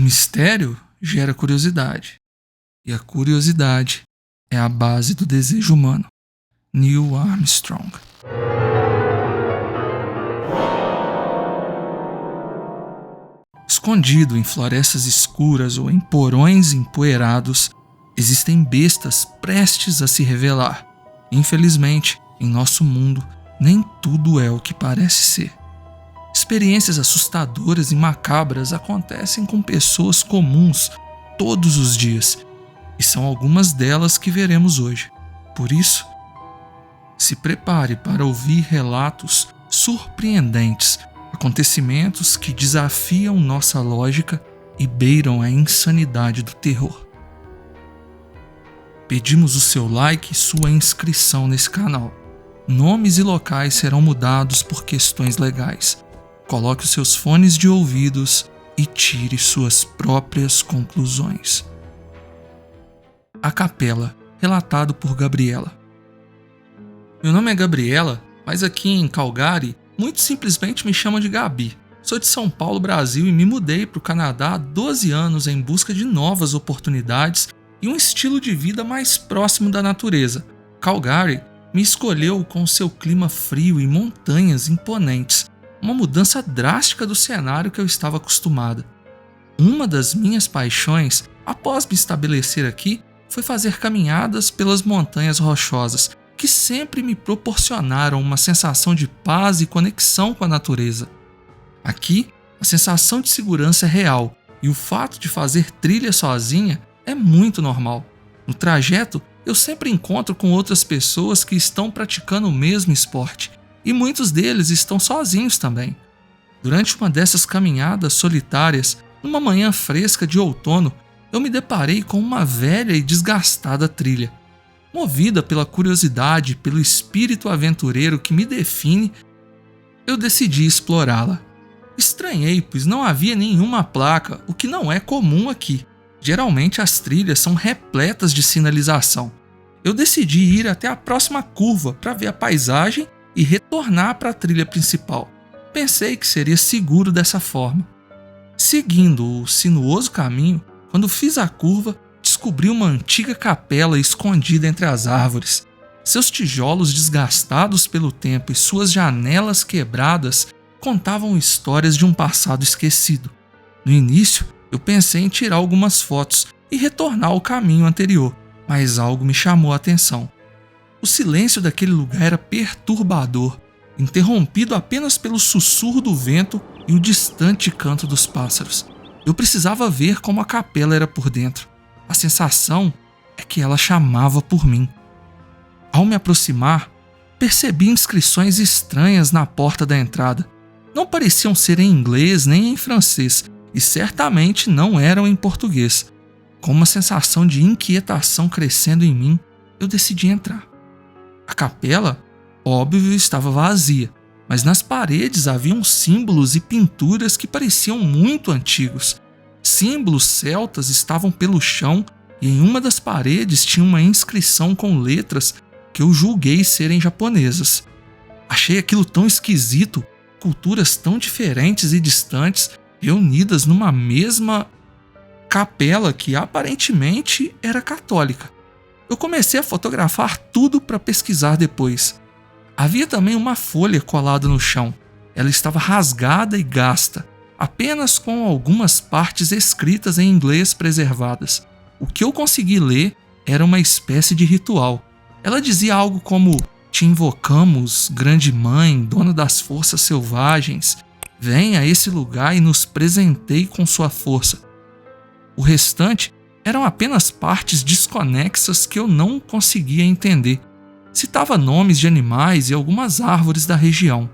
mistério gera curiosidade, e a curiosidade é a base do desejo humano. Neil Armstrong. Escondido em florestas escuras ou em porões empoeirados, existem bestas prestes a se revelar. Infelizmente, em nosso mundo, nem tudo é o que parece ser. Experiências assustadoras e macabras acontecem com pessoas comuns todos os dias, e são algumas delas que veremos hoje. Por isso, se prepare para ouvir relatos surpreendentes, acontecimentos que desafiam nossa lógica e beiram a insanidade do terror. Pedimos o seu like e sua inscrição nesse canal. Nomes e locais serão mudados por questões legais. Coloque os seus fones de ouvidos e tire suas próprias conclusões. A Capela, relatado por Gabriela. Meu nome é Gabriela, mas aqui em Calgary, muito simplesmente me chamam de Gabi. Sou de São Paulo, Brasil, e me mudei para o Canadá há 12 anos em busca de novas oportunidades e um estilo de vida mais próximo da natureza. Calgary me escolheu com seu clima frio e montanhas imponentes, uma mudança drástica do cenário que eu estava acostumada. Uma das minhas paixões, após me estabelecer aqui, foi fazer caminhadas pelas montanhas rochosas, que sempre me proporcionaram uma sensação de paz e conexão com a natureza. Aqui, a sensação de segurança é real, e o fato de fazer trilha sozinha é muito normal. No trajeto, eu sempre encontro com outras pessoas que estão praticando o mesmo esporte, e muitos deles estão sozinhos também. Durante uma dessas caminhadas solitárias, numa manhã fresca de outono, eu me deparei com uma velha e desgastada trilha. Movida pela curiosidade e pelo espírito aventureiro que me define, eu decidi explorá-la. Estranhei, pois não havia nenhuma placa, o que não é comum aqui. Geralmente as trilhas são repletas de sinalização. Eu decidi ir até a próxima curva para ver a paisagem e retornar para a trilha principal. Pensei que seria seguro dessa forma. Seguindo o sinuoso caminho, quando fiz a curva, descobri uma antiga capela escondida entre as árvores. Seus tijolos desgastados pelo tempo e suas janelas quebradas contavam histórias de um passado esquecido. No início, eu pensei em tirar algumas fotos e retornar ao caminho anterior, mas algo me chamou a atenção. O silêncio daquele lugar era perturbador, interrompido apenas pelo sussurro do vento e o distante canto dos pássaros. Eu precisava ver como a capela era por dentro. A sensação é que ela chamava por mim. Ao me aproximar, percebi inscrições estranhas na porta da entrada. Não pareciam ser em inglês nem em francês, e certamente não eram em português. Com uma sensação de inquietação crescendo em mim, eu decidi entrar. A capela, óbvio, estava vazia, mas nas paredes haviam símbolos e pinturas que pareciam muito antigos. Símbolos celtas estavam pelo chão e em uma das paredes tinha uma inscrição com letras que eu julguei serem japonesas. Achei aquilo tão esquisito, culturas tão diferentes e distantes, reunidas numa mesma capela que aparentemente era católica. Eu comecei a fotografar tudo para pesquisar depois. Havia também uma folha colada no chão. Ela estava rasgada e gasta, apenas com algumas partes escritas em inglês preservadas. O que eu consegui ler era uma espécie de ritual. Ela dizia algo como: "Te invocamos, grande mãe, dona das forças selvagens. Venha a esse lugar e nos presenteie com sua força." O restante eram apenas partes desconexas que eu não conseguia entender. Citava nomes de animais e algumas árvores da região.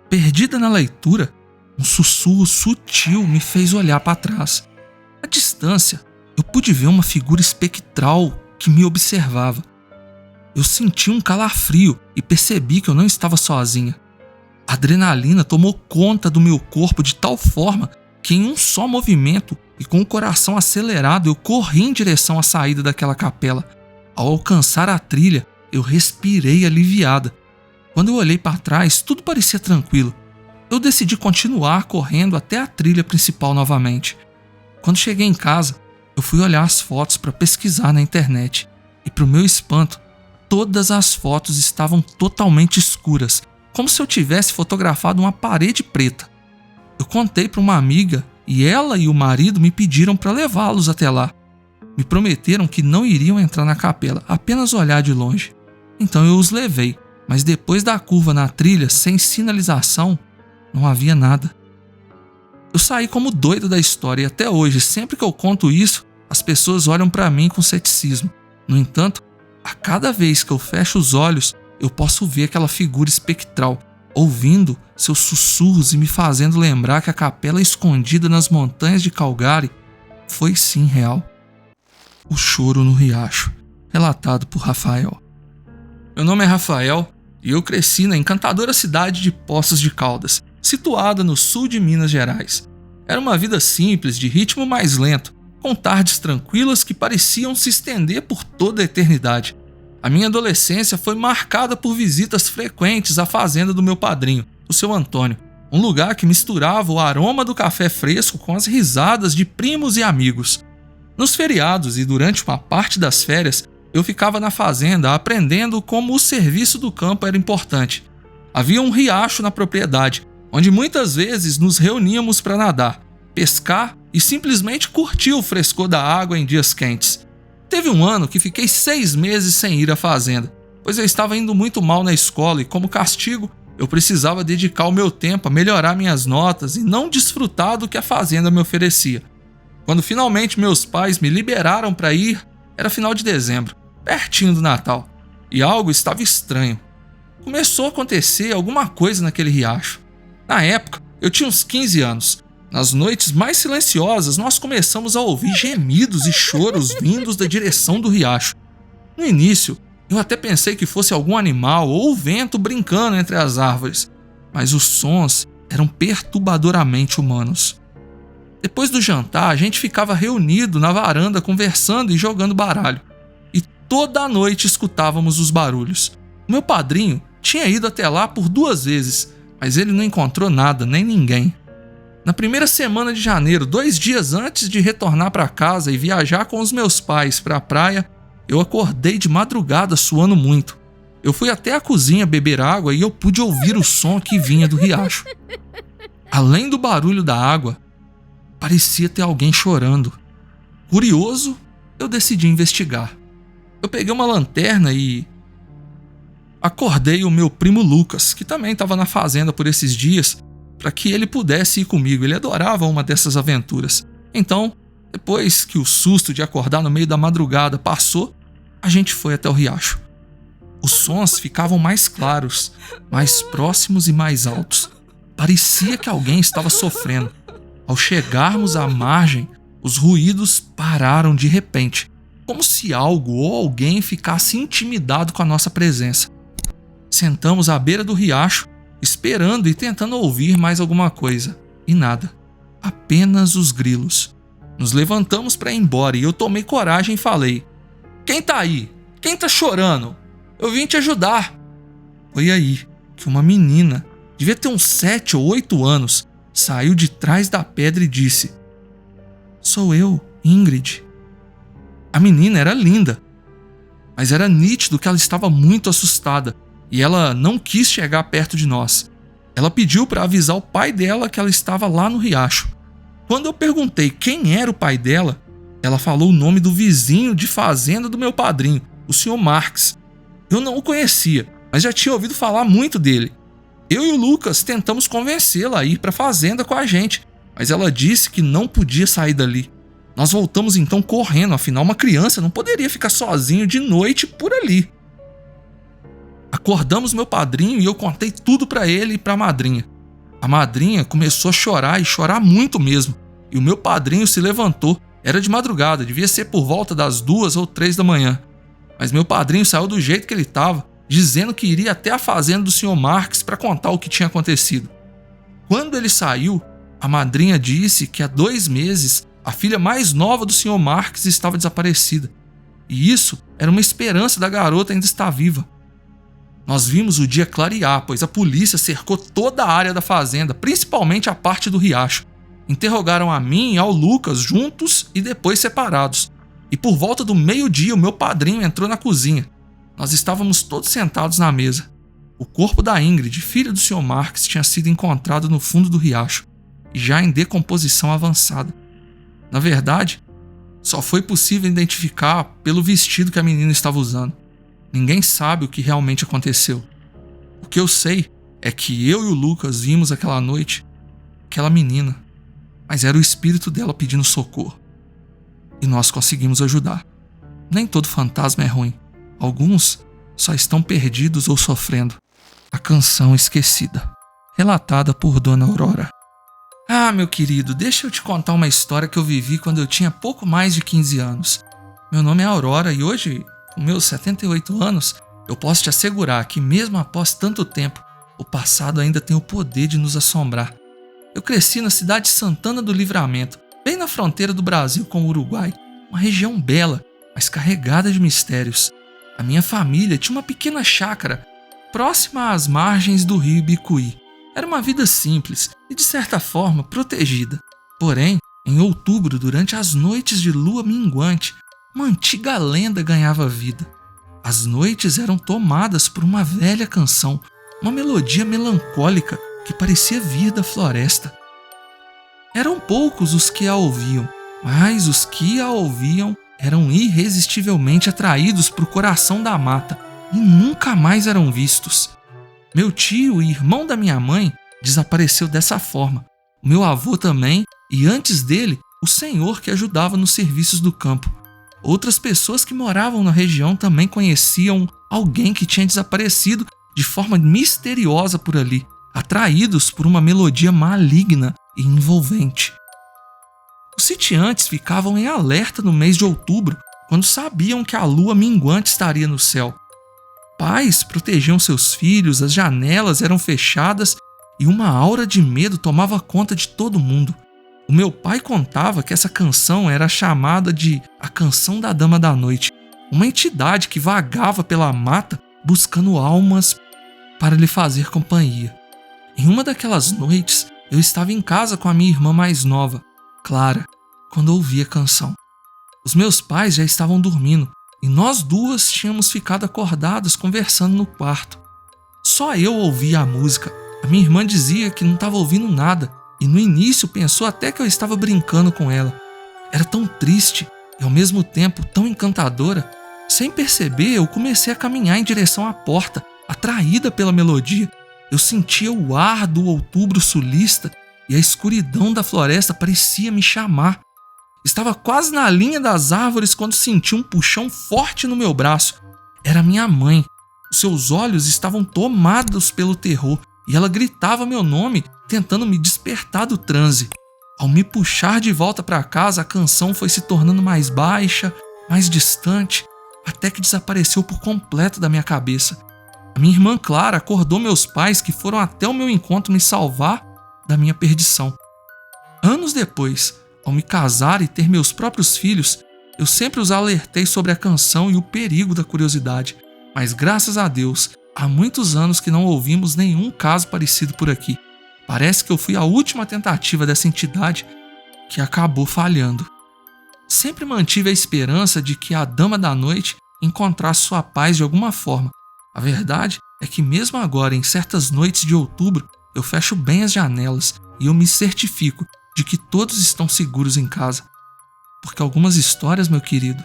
Perdida na leitura, um sussurro sutil me fez olhar para trás. À distância, eu pude ver uma figura espectral que me observava. Eu senti um calafrio e percebi que eu não estava sozinha. A adrenalina tomou conta do meu corpo de tal forma que em um só movimento e com o coração acelerado eu corri em direção à saída daquela capela. Ao alcançar a trilha, eu respirei aliviada. Quando eu olhei para trás, tudo parecia tranquilo. Eu decidi continuar correndo até a trilha principal novamente. Quando cheguei em casa, eu fui olhar as fotos para pesquisar na internet e, para o meu espanto, todas as fotos estavam totalmente escuras, como se eu tivesse fotografado uma parede preta. Eu contei para uma amiga e ela e o marido me pediram para levá-los até lá. Me prometeram que não iriam entrar na capela, apenas olhar de longe. Então eu os levei, mas depois da curva na trilha, sem sinalização, não havia nada. Eu saí como doido da história e até hoje, sempre que eu conto isso, as pessoas olham para mim com ceticismo. No entanto, a cada vez que eu fecho os olhos, eu posso ver aquela figura espectral, ouvindo seus sussurros e me fazendo lembrar que a capela escondida nas montanhas de Calgary foi sim real. O choro no riacho, relatado por Rafael. Meu nome é Rafael e eu cresci na encantadora cidade de Poços de Caldas, situada no sul de Minas Gerais. Era uma vida simples, de ritmo mais lento, com tardes tranquilas que pareciam se estender por toda a eternidade. A minha adolescência foi marcada por visitas frequentes à fazenda do meu padrinho, o seu Antônio, um lugar que misturava o aroma do café fresco com as risadas de primos e amigos. Nos feriados e durante uma parte das férias, eu ficava na fazenda aprendendo como o serviço do campo era importante. Havia um riacho na propriedade, onde muitas vezes nos reuníamos para nadar, pescar e simplesmente curtir o frescor da água em dias quentes. Teve um ano que fiquei 6 meses sem ir à fazenda, pois eu estava indo muito mal na escola e, como castigo, eu precisava dedicar o meu tempo a melhorar minhas notas e não desfrutar do que a fazenda me oferecia. Quando finalmente meus pais me liberaram para ir, era final de dezembro, pertinho do Natal, e algo estava estranho. Começou a acontecer alguma coisa naquele riacho. Na época, eu tinha uns 15 anos. Nas noites mais silenciosas, nós começamos a ouvir gemidos e choros vindos da direção do riacho. No início, eu até pensei que fosse algum animal ou o vento brincando entre as árvores, mas os sons eram perturbadoramente humanos. Depois do jantar, a gente ficava reunido na varanda conversando e jogando baralho. E toda a noite escutávamos os barulhos. O meu padrinho tinha ido até lá por 2 vezes, mas ele não encontrou nada, nem ninguém. Na primeira semana de janeiro, 2 dias antes de retornar para casa e viajar com os meus pais para a praia, eu acordei de madrugada suando muito. Eu fui até a cozinha beber água e eu pude ouvir o som que vinha do riacho. Além do barulho da água, parecia ter alguém chorando. Curioso, eu decidi investigar. Eu peguei uma lanterna e acordei o meu primo Lucas, que também estava na fazenda por esses dias, para que ele pudesse ir comigo. Ele adorava uma dessas aventuras. Então, depois que o susto de acordar no meio da madrugada passou, a gente foi até o riacho. Os sons ficavam mais claros, mais próximos e mais altos. Parecia que alguém estava sofrendo. Ao chegarmos à margem, os ruídos pararam de repente, como se algo ou alguém ficasse intimidado com a nossa presença. Sentamos à beira do riacho, esperando e tentando ouvir mais alguma coisa. E nada. Apenas os grilos. Nos levantamos para ir embora e eu tomei coragem e falei: "Quem tá aí? Quem tá chorando? Eu vim te ajudar." Foi aí que uma menina, devia ter uns 7 ou 8 anos, saiu de trás da pedra e disse: "Sou eu, Ingrid." A menina era linda, mas era nítido que ela estava muito assustada e ela não quis chegar perto de nós. Ela pediu para avisar o pai dela que ela estava lá no riacho. Quando eu perguntei quem era o pai dela, ela falou o nome do vizinho de fazenda do meu padrinho, o Sr. Marques. Eu não o conhecia, mas já tinha ouvido falar muito dele. Eu e o Lucas tentamos convencê-la a ir para a fazenda com a gente, mas ela disse que não podia sair dali. Nós voltamos então correndo, afinal uma criança não poderia ficar sozinho de noite por ali. Acordamos meu padrinho e eu contei tudo para ele e para a madrinha. A madrinha começou a chorar e chorar muito mesmo, e o meu padrinho se levantou. Era de madrugada, devia ser por volta das 2 ou 3 da manhã. Mas meu padrinho saiu do jeito que ele estava, dizendo que iria até a fazenda do Sr. Marques para contar o que tinha acontecido. Quando ele saiu, a madrinha disse que há 2 meses a filha mais nova do Sr. Marques estava desaparecida. E isso era uma esperança da garota ainda estar viva. Nós vimos o dia clarear, pois a polícia cercou toda a área da fazenda, principalmente a parte do riacho. Interrogaram a mim e ao Lucas juntos e depois separados. E por volta do meio-dia o meu padrinho entrou na cozinha. Nós estávamos todos sentados na mesa. O corpo da Ingrid, filha do Sr. Marques, tinha sido encontrado no fundo do riacho e já em decomposição avançada. Na verdade, só foi possível identificar pelo vestido que a menina estava usando. Ninguém sabe o que realmente aconteceu. O que eu sei é que eu e o Lucas vimos aquela noite aquela menina, mas era o espírito dela pedindo socorro. E nós conseguimos ajudar. Nem todo fantasma é ruim. Alguns só estão perdidos ou sofrendo. A canção esquecida, relatada por Dona Aurora. Ah, meu querido, deixa eu te contar uma história que eu vivi quando eu tinha pouco mais de 15 anos. Meu nome é Aurora e hoje, com meus 78 anos, eu posso te assegurar que mesmo após tanto tempo, o passado ainda tem o poder de nos assombrar. Eu cresci na cidade de Santana do Livramento, bem na fronteira do Brasil com o Uruguai, uma região bela, mas carregada de mistérios. A minha família tinha uma pequena chácara próxima às margens do rio Ibicuí. Era uma vida simples e, de certa forma, protegida. Porém, em outubro, durante as noites de lua minguante, uma antiga lenda ganhava vida. As noites eram tomadas por uma velha canção, uma melodia melancólica que parecia vir da floresta. Eram poucos os que a ouviam, mas os que a ouviam eram irresistivelmente atraídos para o coração da mata e nunca mais eram vistos. Meu tio e irmão da minha mãe desapareceu dessa forma. O meu avô também, e antes dele, o senhor que ajudava nos serviços do campo. Outras pessoas que moravam na região também conheciam alguém que tinha desaparecido de forma misteriosa por ali, atraídos por uma melodia maligna e envolvente. Os sitiantes ficavam em alerta no mês de outubro, quando sabiam que a lua minguante estaria no céu. Pais protegiam seus filhos, as janelas eram fechadas e uma aura de medo tomava conta de todo mundo. O meu pai contava que essa canção era chamada de a Canção da Dama da Noite, uma entidade que vagava pela mata buscando almas para lhe fazer companhia. Em uma daquelas noites, eu estava em casa com a minha irmã mais nova, Clara, quando ouvi a canção. Os meus pais já estavam dormindo e nós duas tínhamos ficado acordadas conversando no quarto. Só eu ouvia a música. A minha irmã dizia que não estava ouvindo nada e no início pensou até que eu estava brincando com ela. Era tão triste e ao mesmo tempo tão encantadora. Sem perceber, eu comecei a caminhar em direção à porta, atraída pela melodia. Eu sentia o ar do outubro sulista e a escuridão da floresta parecia me chamar. Estava quase na linha das árvores quando senti um puxão forte no meu braço. Era minha mãe. Os seus olhos estavam tomados pelo terror e ela gritava meu nome, tentando me despertar do transe. Ao me puxar de volta para casa, a canção foi se tornando mais baixa, mais distante, até que desapareceu por completo da minha cabeça. A minha irmã Clara acordou meus pais, que foram até o meu encontro me salvar da minha perdição. Anos depois, ao me casar e ter meus próprios filhos, eu sempre os alertei sobre a canção e o perigo da curiosidade. Mas graças a Deus, há muitos anos que não ouvimos nenhum caso parecido por aqui. Parece que eu fui a última tentativa dessa entidade que acabou falhando. Sempre mantive a esperança de que a Dama da Noite encontrasse sua paz de alguma forma. A verdade é que mesmo agora, em certas noites de outubro, eu fecho bem as janelas e eu me certifico de que todos estão seguros em casa. Porque algumas histórias, meu querido,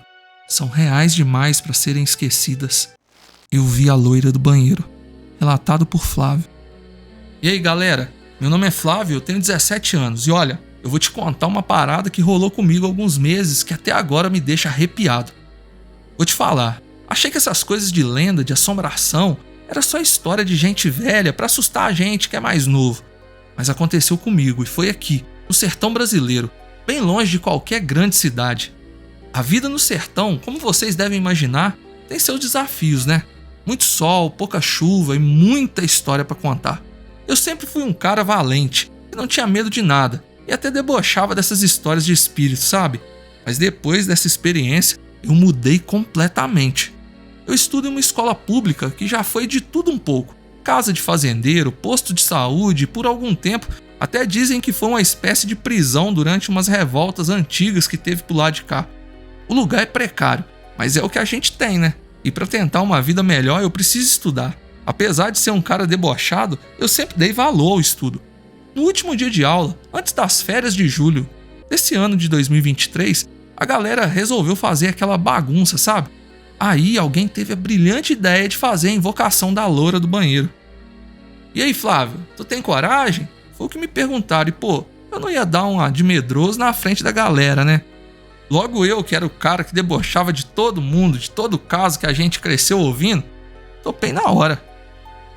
são reais demais para serem esquecidas. Eu vi a loira do banheiro, relatado por Flávio. E aí, galera? Meu nome é Flávio, eu tenho 17 anos e olha, eu vou te contar uma parada que rolou comigo há alguns meses que até agora me deixa arrepiado. Vou te falar, achei que essas coisas de lenda, de assombração, era só história de gente velha para assustar a gente que é mais novo. Mas aconteceu comigo e foi aqui, no sertão brasileiro, bem longe de qualquer grande cidade. A vida no sertão, como vocês devem imaginar, tem seus desafios, né? Muito sol, pouca chuva e muita história para contar. Eu sempre fui um cara valente, que não tinha medo de nada e até debochava dessas histórias de espírito, sabe? Mas depois dessa experiência, eu mudei completamente. Eu estudo em uma escola pública que já foi de tudo um pouco. Casa de fazendeiro, posto de saúde e por algum tempo Até dizem que foi uma espécie de prisão durante umas revoltas antigas que teve pro lado de cá. O lugar é precário, mas é o que a gente tem, né? E para tentar uma vida melhor eu preciso estudar. Apesar de ser um cara debochado, eu sempre dei valor ao estudo. No último dia de aula, antes das férias de julho desse ano de 2023, a galera resolveu fazer aquela bagunça, sabe? Aí alguém teve a brilhante ideia de fazer a invocação da loura do banheiro. E aí, Flávio, tu tem coragem? Foi o que me perguntaram e, pô, eu não ia dar uma de medroso na frente da galera, né? Logo eu, que era o cara que debochava de todo mundo, de todo caso que a gente cresceu ouvindo, topei na hora.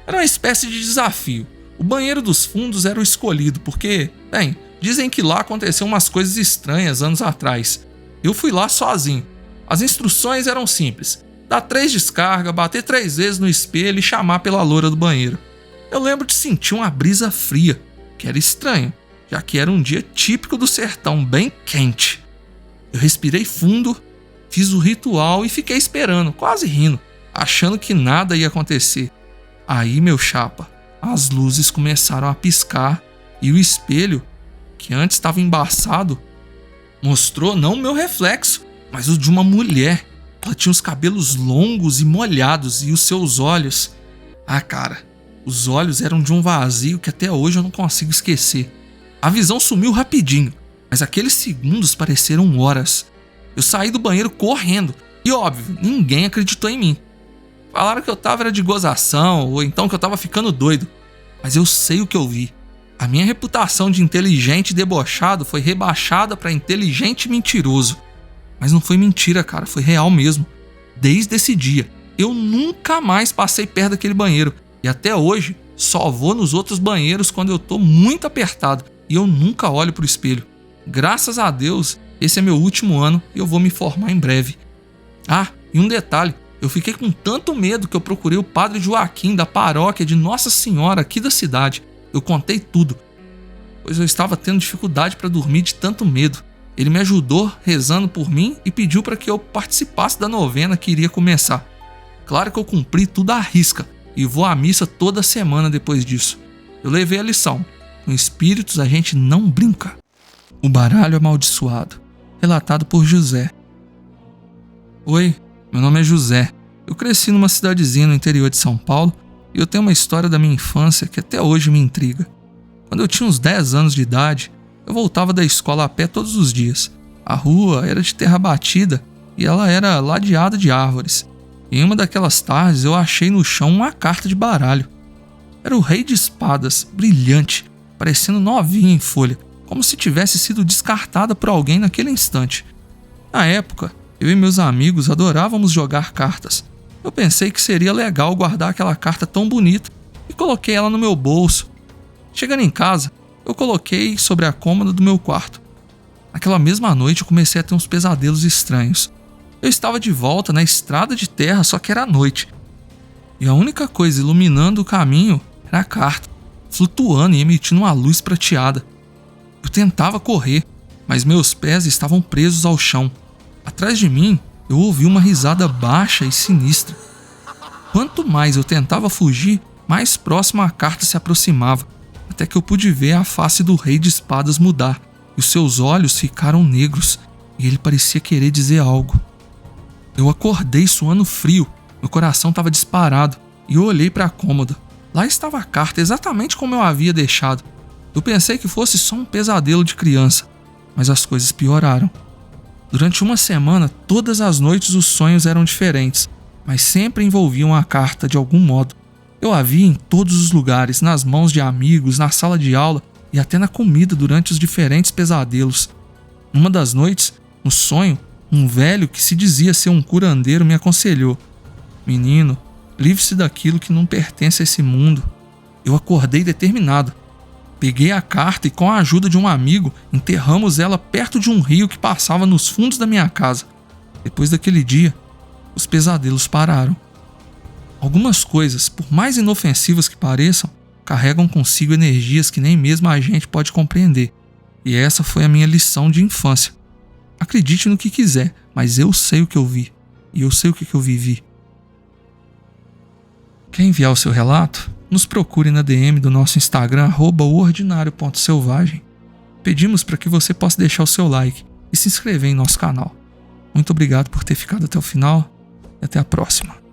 Era uma espécie de desafio. O banheiro dos fundos era o escolhido, porque, bem, dizem que lá aconteceu umas coisas estranhas anos atrás. Eu fui lá sozinho. As instruções eram simples: dar 3 descargas, bater 3 vezes no espelho e chamar pela loura do banheiro. Eu lembro de sentir uma brisa fria, que era estranho, já que era um dia típico do sertão, bem quente. Eu respirei fundo, fiz o ritual e fiquei esperando, quase rindo, achando que nada ia acontecer. Aí, meu chapa, as luzes começaram a piscar e o espelho, que antes estava embaçado, mostrou não o meu reflexo, mas o de uma mulher. Ela tinha os cabelos longos e molhados e os seus olhos... Ah, cara, os olhos eram de um vazio que até hoje eu não consigo esquecer. A visão sumiu rapidinho, mas aqueles segundos pareceram horas. Eu saí do banheiro correndo e, óbvio, ninguém acreditou em mim. Falaram que eu tava de gozação ou então que eu tava ficando doido. Mas eu sei o que eu vi. A minha reputação de inteligente e debochado foi rebaixada para inteligente e mentiroso. Mas não foi mentira, cara, foi real mesmo. Desde esse dia, eu nunca mais passei perto daquele banheiro. E até hoje, só vou nos outros banheiros quando eu tô muito apertado. E eu nunca olho pro espelho. Graças a Deus, esse é meu último ano e eu vou me formar em breve. Ah, e um detalhe. Eu fiquei com tanto medo que eu procurei o padre Joaquim da paróquia de Nossa Senhora aqui da cidade. Eu contei tudo, pois eu estava tendo dificuldade para dormir de tanto medo. Ele me ajudou rezando por mim e pediu para que eu participasse da novena que iria começar. Claro que eu cumpri tudo à risca e vou à missa toda semana depois disso. Eu levei a lição: com espíritos a gente não brinca. O baralho amaldiçoado, relatado por José. Oi, meu nome é José. Eu cresci numa cidadezinha no interior de São Paulo e eu tenho uma história da minha infância que até hoje me intriga. Quando eu tinha uns 10 anos de idade, eu voltava da escola a pé todos os dias. A rua era de terra batida e ela era ladeada de árvores. E em uma daquelas tardes eu achei no chão uma carta de baralho. Era o Rei de Espadas, brilhante, parecendo novinha em folha, como se tivesse sido descartada por alguém naquele instante. Na época, eu e meus amigos adorávamos jogar cartas. Eu pensei que seria legal guardar aquela carta tão bonita e coloquei ela no meu bolso. Chegando em casa, eu coloquei sobre a cômoda do meu quarto. Naquela mesma noite eu comecei a ter uns pesadelos estranhos. Eu estava de volta na estrada de terra, só que era noite. E a única coisa iluminando o caminho era a carta, flutuando e emitindo uma luz prateada. Eu tentava correr, mas meus pés estavam presos ao chão. Atrás de mim, eu ouvi uma risada baixa e sinistra. Quanto mais eu tentava fugir, mais próximo a carta se aproximava, até que eu pude ver a face do Rei de Espadas mudar, e os seus olhos ficaram negros, e ele parecia querer dizer algo. Eu acordei suando frio, meu coração estava disparado, e eu olhei para a cômoda. Lá estava a carta, exatamente como eu havia deixado. Eu pensei que fosse só um pesadelo de criança, mas as coisas pioraram. Durante uma semana, todas as noites os sonhos eram diferentes, mas sempre envolviam a carta de algum modo. Eu a via em todos os lugares, nas mãos de amigos, na sala de aula e até na comida durante os diferentes pesadelos. Numa das noites, no sonho, um velho que se dizia ser um curandeiro me aconselhou: menino, livre-se daquilo que não pertence a esse mundo. Eu acordei determinado. Peguei a carta e, com a ajuda de um amigo, enterramos ela perto de um rio que passava nos fundos da minha casa. Depois daquele dia, os pesadelos pararam. Algumas coisas, por mais inofensivas que pareçam, carregam consigo energias que nem mesmo a gente pode compreender. E essa foi a minha lição de infância. Acredite no que quiser, mas eu sei o que eu vi. E eu sei o que eu vivi. Quer enviar o seu relato? Nos procure na DM do nosso Instagram @oordinário.selvagem. Pedimos para que você possa deixar o seu like e se inscrever em nosso canal. Muito obrigado por ter ficado até o final e até a próxima.